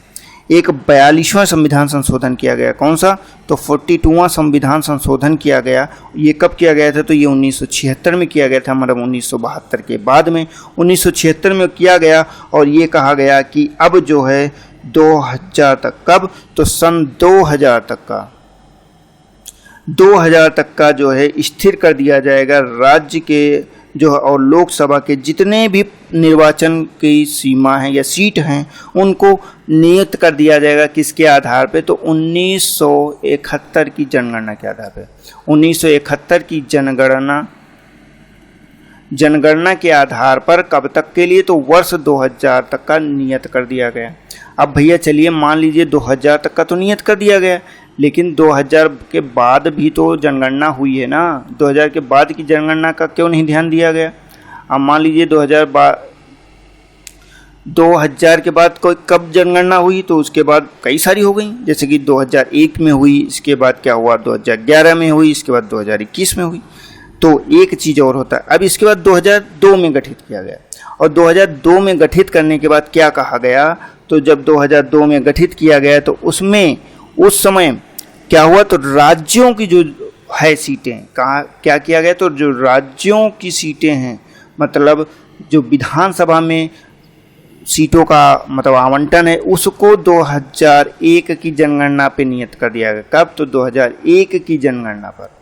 एक 42वां संविधान संशोधन किया गया, कौन सा, तो 42वां संविधान संशोधन किया गया। ये कब किया गया था, तो ये 1976 में किया गया था, मतलब 1972 के बाद में 1976 में किया गया। और ये कहा गया कि अब जो है 2000 तक, कब, तो सन 2000 तक का जो है स्थिर कर दिया जाएगा राज्य के जो है और लोकसभा के जितने भी निर्वाचन की सीमा है या सीट हैं उनको नियुक्त कर दिया जाएगा। किसके आधार पे? तो 1971 की जनगणना के आधार पे। 1971 की जनगणना के आधार पर कब तक के लिए? तो वर्ष 2000 तक का नियत कर दिया गया। अब भैया चलिए मान लीजिए 2000 तक का तो नियत कर दिया गया, लेकिन 2000 के बाद भी तो जनगणना हुई है ना। 2000 के बाद की जनगणना का क्यों नहीं ध्यान दिया गया? अब मान लीजिए 2000 के बाद कोई कब जनगणना हुई? तो उसके बाद कई सारी हो गई, जैसे कि 2001 में हुई, इसके बाद क्या हुआ 2011 में हुई, इसके बाद 2021 में हुई। तो एक चीज़ और होता है। अब इसके बाद 2002 में गठित किया गया, और 2002 में गठित करने के बाद क्या कहा गया? तो जब 2002 में गठित किया गया तो उसमें उस समय क्या हुआ? तो राज्यों की जो है सीटें कहाँ क्या किया गया? तो जो राज्यों की सीटें हैं, मतलब जो विधानसभा में सीटों का मतलब आवंटन है, उसको 2001 की जनगणना पे नियत कर दिया गया। कब? तो 2001 की जनगणना पर।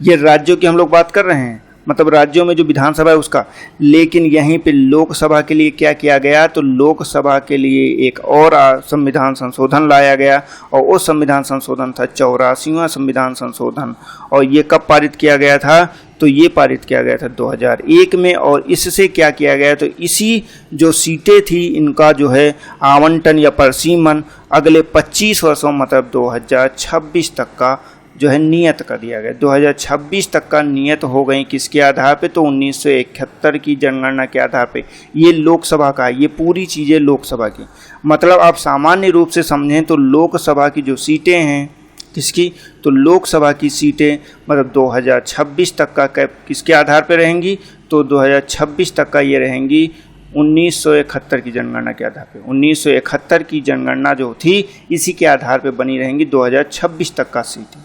ये राज्यों की हम लोग बात कर रहे हैं, मतलब राज्यों में जो विधानसभा है उसका। लेकिन यहीं पे लोकसभा के लिए क्या किया गया? तो लोकसभा के लिए एक और संविधान संशोधन लाया गया, और वो संविधान संशोधन था 84वां संविधान संशोधन। और ये कब पारित किया गया था? तो ये पारित किया गया था 2001 में। और इससे क्या किया गया? तो इसी जो सीटें थी इनका जो है आवंटन या परिसीमन अगले 25 वर्षों मतलब 2026 तक का जो है नियत कर दिया गया। 2026 तक का नियत हो गई। किसके आधार पे? तो 1971 की जनगणना के आधार पे। ये लोकसभा का है, ये पूरी चीज़ें लोकसभा की। मतलब आप सामान्य रूप से समझें तो लोकसभा की जो सीटें हैं, किसकी? तो लोकसभा की सीटें मतलब 2026 तक का किसके आधार पे रहेंगी? तो 2026 तक का ये रहेंगी 1971 की जनगणना के आधार पे। 1971 की जनगणना जो थी इसी के आधार पे बनी रहेंगी 2026 तक का सीटें।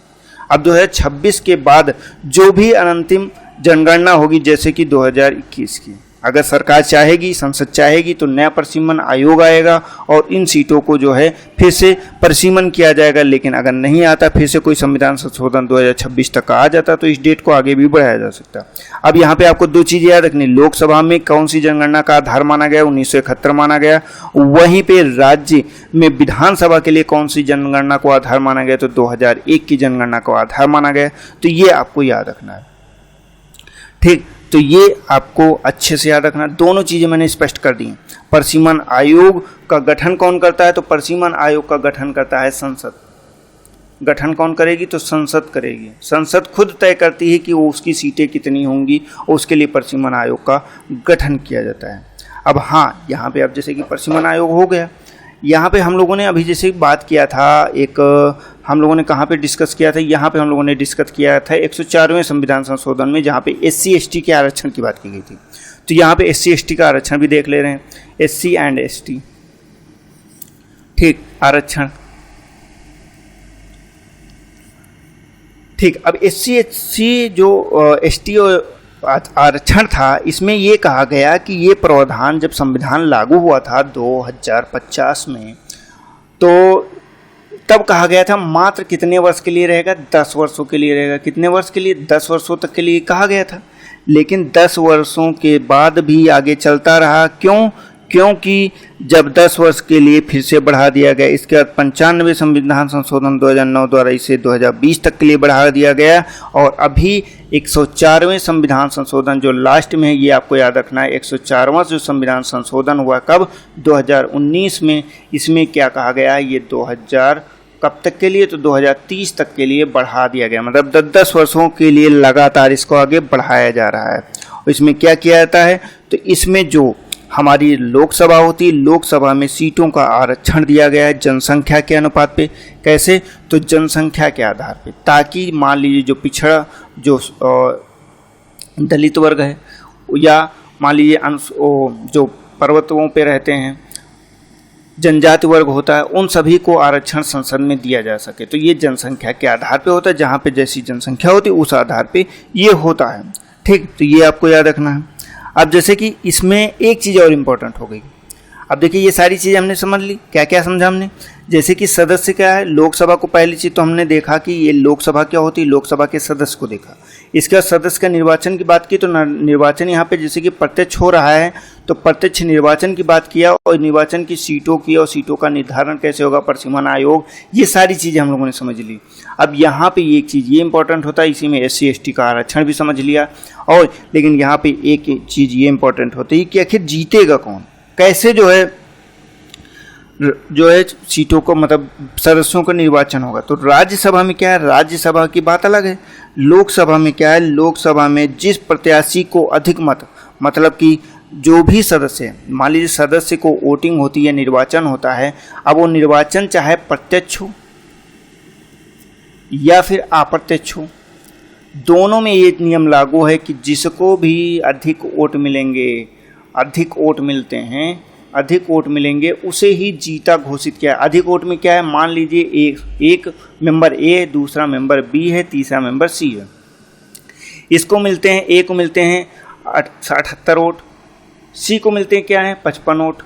अब 2026 के बाद जो भी अंतिम जनगणना होगी, जैसे कि 2021 की, अगर सरकार चाहेगी, संसद चाहेगी तो नया परिसीमन आयोग आएगा और इन सीटों को जो है फिर से परिसीमन किया जाएगा। लेकिन अगर नहीं आता, फिर से कोई संविधान संशोधन 2026 तक का आ जाता तो इस डेट को आगे भी बढ़ाया जा सकता। अब यहाँ पे आपको दो चीज़ें याद रखनी। लोकसभा में कौन सी जनगणना का आधार माना गया? 1971 माना गया। वहीं पे राज्य में विधानसभा के लिए कौन सी जनगणना को आधार माना गया? तो 2001 की जनगणना को आधार माना गया। तो ये आपको याद रखना है, ठीक। तो ये आपको अच्छे से याद रखना। दोनों चीज़ें मैंने स्पष्ट कर दी। परिसीमन आयोग का गठन कौन करता है? तो परिसीमन आयोग का गठन करता है संसद। गठन कौन करेगी? तो संसद करेगी। संसद खुद तय करती है कि वो उसकी सीटें कितनी होंगी, और उसके लिए परिसीमन आयोग का गठन किया जाता है। अब हाँ, यहाँ पे अब जैसे कि परिसीमन आयोग हो गया, यहाँ पे हम लोगों ने अभी जैसे बात किया था, एक हम लोगों ने कहाँ पे डिस्कस किया था? यहाँ पे हम लोगों ने डिस्कस किया था 104वें संविधान संशोधन में, जहाँ पे SC ST के आरक्षण की बात की गई थी। तो यहाँ पे SC ST का आरक्षण भी देख ले रहे हैं, SC एंड ST, ठीक, आरक्षण, ठीक। अब SC SC जो ST आरक्षण था, इसमें ये कहा गया कि ये प्रावधान जब संविधान लागू हुआ था 2050 में, तो तब कहा गया था मात्र कितने वर्ष के लिए रहेगा? 10 वर्षों के लिए रहेगा। कितने वर्ष के लिए? 10 वर्षों तक के लिए कहा गया था। लेकिन 10 वर्षों के बाद भी आगे चलता रहा। क्यों? क्योंकि जब 10 वर्ष के लिए फिर से बढ़ा दिया गया, इसके बाद 95 संविधान संशोधन 2009 द्वारा इसे 2020 तक के लिए बढ़ा दिया गया, और अभी 104वें संविधान संशोधन जो लास्ट में है, ये आपको याद रखना है। 104वां जो संविधान संशोधन हुआ कब? 2019 में। इसमें क्या कहा गया है? ये 2000 कब तक के लिए? तो 2030 तक के लिए बढ़ा दिया गया। मतलब 10 वर्षों के लिए लगातार इसको आगे बढ़ाया जा रहा है। और इसमें क्या किया जाता है? तो इसमें जो हमारी लोकसभा होती है, लोकसभा में सीटों का आरक्षण दिया गया है जनसंख्या के अनुपात पे। कैसे? तो जनसंख्या के आधार पे, ताकि मान लीजिए जो पिछड़ा जो दलित वर्ग है, या मान लीजिए जो पर्वतों पे रहते हैं, जनजाति वर्ग होता है, उन सभी को आरक्षण संसद में दिया जा सके। तो ये जनसंख्या के आधार पे होता है, जहाँ पे जैसी जनसंख्या होती है उस आधार पे ये होता है, ठीक। तो ये आपको याद रखना है। अब जैसे कि इसमें एक चीज़ और इम्पोर्टेंट हो गई। अब देखिए ये सारी चीज़ें हमने समझ ली, क्या क्या समझा हमने। जैसे कि सदस्य क्या है, लोकसभा को पहली चीज़ तो हमने देखा कि ये लोकसभा क्या होती है, लोकसभा के सदस्य को देखा। इसके बाद सदस्य का निर्वाचन की बात की, तो निर्वाचन यहाँ पे जैसे कि प्रत्यक्ष हो रहा है तो प्रत्यक्ष निर्वाचन की बात किया, और निर्वाचन की सीटों की और सीटों का निर्धारण कैसे होगा, परिसीमन आयोग, ये सारी चीज़ें हम लोगों ने समझ ली। अब यहाँ पे एक चीज़ ये इंपॉर्टेंट होता है, इसी में SC/ST का आरक्षण भी समझ लिया, और लेकिन यहाँ पे एक चीज़ ये इंपॉर्टेंट होती है कि आखिर जीतेगा कौन, कैसे जो है सीटों को मतलब सदस्यों का निर्वाचन होगा। तो राज्यसभा में क्या है, राज्यसभा की बात अलग है। लोकसभा में क्या है, लोकसभा में जिस प्रत्याशी को अधिक मत, मतलब कि जो भी सदस्य, मान लीजिए सदस्य को वोटिंग होती है, निर्वाचन होता है, अब वो निर्वाचन चाहे प्रत्यक्ष हो या फिर अप्रत्यक्ष हो, दोनों में ये नियम लागू है कि जिसको भी अधिक वोट मिलेंगे, अधिक वोट मिलते हैं, अधिक वोट मिलेंगे उसे ही जीता घोषित किया। अधिक वोट में क्या है, मान लीजिए एक मेंबर ए, दूसरा मेंबर बी है, तीसरा मेंबर सी है, इसको मिलते हैं, ए को मिलते हैं 78 वोट, सी को मिलते हैं क्या है 55 वोट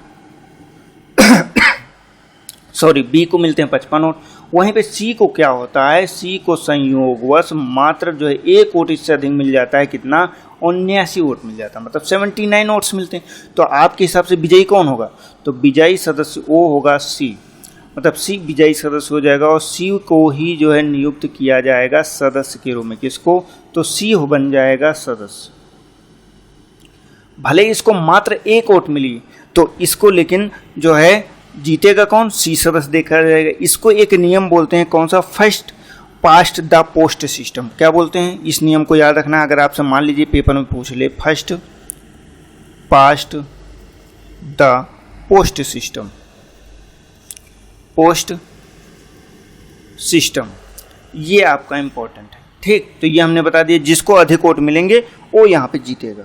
सॉरी, बी को मिलते हैं 55 वोट। वहीं पे सी को क्या होता है, सी को संयोगवश मात्र जो है 1 वोट इससे अधिक मिल जाता है, कितना 79 वोट मिल जाता है, मतलब 79 वोट्स मिलते हैं। तो आपके हिसाब से विजयी कौन होगा, तो विजयी सदस्य वो होगा सी, मतलब सी विजयी सदस्य हो जाएगा, और सी को ही जो है नियुक्त किया जाएगा सदस्य के रूप में। किसको, तो सी बन जाएगा सदस्य। भले इसको मात्र 1 वोट मिली तो इसको, लेकिन जो है जीतेगा कौन, सी सदस्य देखा जाएगा। इसको एक नियम बोलते हैं, कौन सा, first past the post system. क्या बोलते हैं, इस नियम को याद रखना। अगर आपसे मान लीजिए पेपर में पूछ ले, first past the post system, post system, ये आपका इंपॉर्टेंट है, ठीक। तो ये हमने बता दिया, जिसको अधिक वोट मिलेंगे वो यहाँ पे जीतेगा।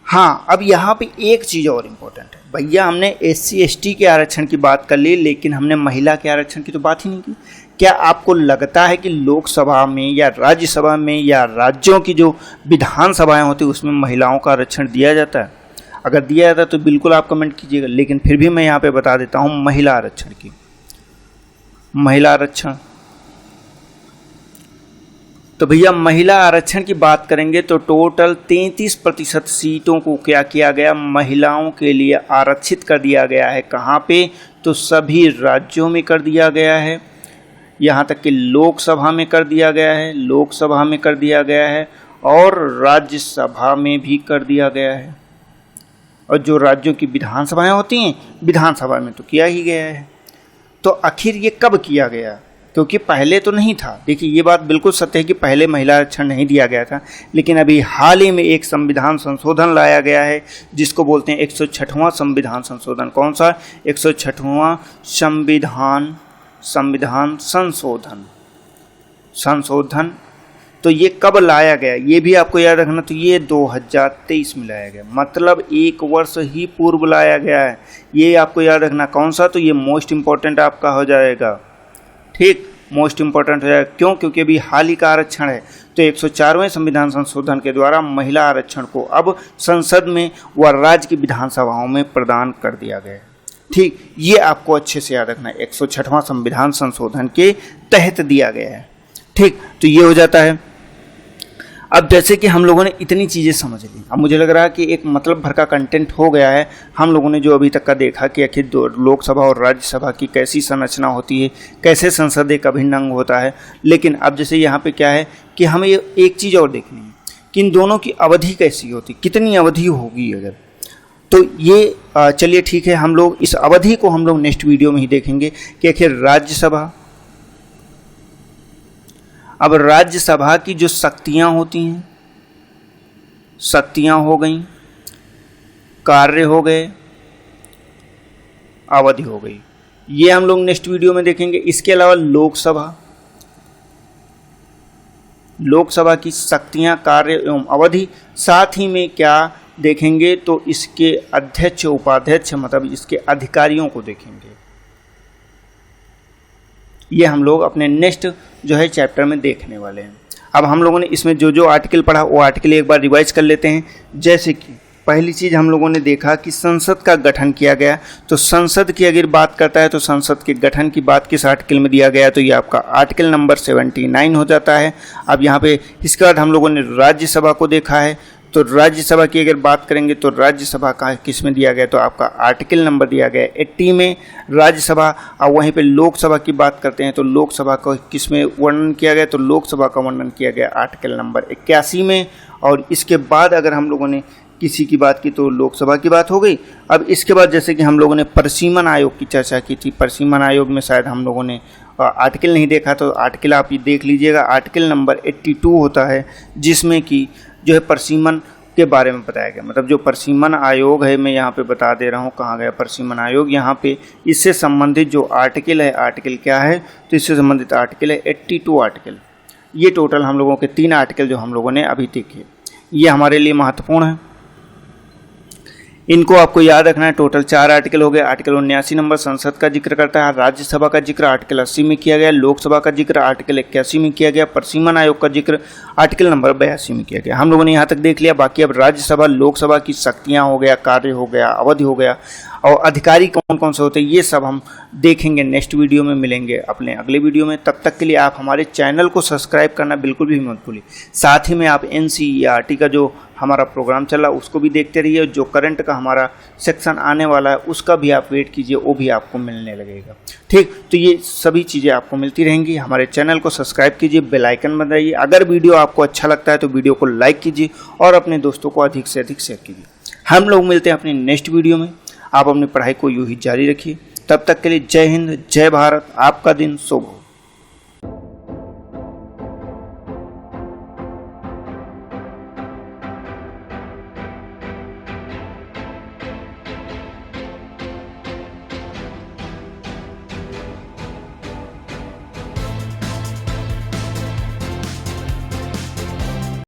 हाँ, अब यहाँ पे एक चीज़ और इम्पोर्टेंट है भैया, हमने SC/ST के आरक्षण की बात कर ली, लेकिन हमने महिला के आरक्षण की तो बात ही नहीं की। क्या आपको लगता है कि लोकसभा में या राज्यसभा में या राज्यों की जो विधानसभाएं होती हैं उसमें महिलाओं का आरक्षण दिया जाता है? अगर दिया जाता है तो बिल्कुल आप कमेंट कीजिएगा, लेकिन फिर भी मैं यहाँ पे बता देता हूँ महिला आरक्षण की। महिला आरक्षण, तो भैया महिला आरक्षण की बात करेंगे तो टोटल 33% सीटों को क्या किया गया, महिलाओं के लिए आरक्षित कर दिया गया है। कहाँ पे, तो सभी राज्यों में कर दिया गया है, यहाँ तक कि लोकसभा में कर दिया गया है, लोकसभा में कर दिया गया है, और राज्यसभा में भी कर दिया गया है। और जो राज्यों की विधानसभाएं होती हैं, विधानसभा में तो किया ही गया है। तो आखिर ये कब किया गया, क्योंकि पहले तो नहीं था। देखिए ये बात बिल्कुल सत्य है कि पहले महिला आरक्षण नहीं दिया गया था, लेकिन अभी हाल ही में एक संविधान संशोधन लाया गया है जिसको बोलते हैं 106वां संविधान संशोधन। कौन सा, 106वां संविधान संशोधन। तो ये कब लाया गया, ये भी आपको याद रखना। तो ये 2023 में लाया गया, मतलब 1 वर्ष ही पूर्व लाया गया है, ये आपको याद रखना। कौन सा, तो ये मोस्ट इम्पॉर्टेंट आपका हो जाएगा, ठीक, मोस्ट इम्पॉर्टेंट हो जाएगा। क्यों, क्योंकि अभी हाल ही का आरक्षण है। तो 104वें संविधान संशोधन के द्वारा महिला आरक्षण को अब संसद में व राज्य की विधानसभाओं में प्रदान कर दिया गया है, ठीक। ये आपको अच्छे से याद रखना है, 106वां संविधान संशोधन के तहत दिया गया है, ठीक। तो ये हो जाता है। अब जैसे कि हम लोगों ने इतनी चीज़ें समझ ली, अब मुझे लग रहा है कि एक मतलब भर का कंटेंट हो गया है। हम लोगों ने जो अभी तक का देखा कि आखिर लोकसभा और राज्यसभा की कैसी संरचना होती है, कैसे संसद एक अभिन्न अंग होता है। लेकिन अब जैसे यहाँ पे क्या है कि हमें एक चीज़ और देखनी है कि इन दोनों की अवधि कैसी होती, कितनी अवधि होगी अगर, तो ये चलिए ठीक है, हम लोग इस अवधि को हम लोग नेक्स्ट वीडियो में ही देखेंगे कि आखिर राज्यसभा, अब राज्यसभा की जो शक्तियां होती हैं, शक्तियां हो गई, कार्य हो गए, अवधि हो गई, ये हम लोग नेक्स्ट वीडियो में देखेंगे। इसके अलावा लोकसभा की शक्तियां, कार्य एवं अवधि, साथ ही में क्या देखेंगे, तो इसके अध्यक्ष, उपाध्यक्ष, मतलब इसके अधिकारियों को देखेंगे। ये हम लोग अपने नेक्स्ट जो है चैप्टर में देखने वाले हैं। अब हम लोगों ने इसमें जो जो आर्टिकल पढ़ा वो आर्टिकल एक बार रिवाइज कर लेते हैं। जैसे कि पहली चीज़ हम लोगों ने देखा कि संसद का गठन किया गया। तो संसद की अगर बात करता है तो संसद के गठन की बात किस आर्टिकल में दिया गया, तो ये आपका आर्टिकल नंबर 79 हो जाता है। अब यहाँ पे इसके बाद हम लोगों ने राज्यसभा को देखा है। तो राज्यसभा की अगर बात करेंगे तो राज्यसभा का किस में दिया गया, तो आपका आर्टिकल नंबर दिया गया 80 में राज्यसभा। और वहीं पे लोकसभा की बात करते हैं तो लोकसभा को किस में वर्णन किया गया, तो लोकसभा का वर्णन किया गया आर्टिकल नंबर 81 में। और इसके बाद अगर हम लोगों ने किसी की बात की तो लोकसभा की बात हो गई। अब इसके बाद जैसे कि हम लोगों ने परिसीमन आयोग की चर्चा की थी, परिसीमन आयोग में शायद हम लोगों ने आर्टिकल नहीं देखा, तो आर्टिकल आप ये देख लीजिएगा। आर्टिकल नंबर 82 होता है, जिसमें कि जो है परिसीमन के बारे में बताया गया। मतलब जो परिसीमन आयोग है, मैं यहाँ पे बता दे रहा हूँ कहाँ गया परिसीमन आयोग। यहाँ पे इससे संबंधित जो आर्टिकल है, आर्टिकल क्या है, तो इससे संबंधित आर्टिकल है 82 आर्टिकल। ये टोटल हम लोगों के 3 आर्टिकल जो हम लोगों ने अभी देखे, ये हमारे लिए महत्वपूर्ण है। इनको आपको याद रखना है। टोटल 4 आर्टिकल हो गए। आर्टिकल 79 नंबर संसद का जिक्र करता है, राज्यसभा का जिक्र आर्टिकल 80 में किया गया, लोकसभा का जिक्र आर्टिकल 81 में किया गया, परिसीमन आयोग का जिक्र आर्टिकल नंबर 82 में किया गया। हम लोगों ने यहाँ तक देख लिया। बाकी अब राज्यसभा लोकसभा की शक्तियाँ हो गया, कार्य हो गया, अवधि हो गया और अधिकारी कौन कौन से होते हैं, ये सब हम देखेंगे। नेक्स्ट वीडियो में मिलेंगे अपने अगले वीडियो में। तब तक के लिए आप हमारे चैनल को सब्सक्राइब करना बिल्कुल भी मत भूलिए। साथ ही में आप NCERT का जो हमारा प्रोग्राम चल रहा है उसको भी देखते रहिए। जो करंट का हमारा सेक्शन आने वाला है उसका भी आप वेट कीजिए, वो भी आपको मिलने लगेगा। ठीक, तो ये सभी चीज़ें आपको मिलती रहेंगी। हमारे चैनल को सब्सक्राइब कीजिए, बेल आइकन बनाइए। अगर वीडियो आपको अच्छा लगता है तो वीडियो को लाइक कीजिए और अपने दोस्तों को अधिक से अधिक शेयर कीजिए। हम लोग मिलते हैं अपने नेक्स्ट वीडियो में। आप अपनी पढ़ाई को यूँ ही जारी रखिए। तब तक के लिए जय हिंद, जय भारत। आपका दिन शुभ हो।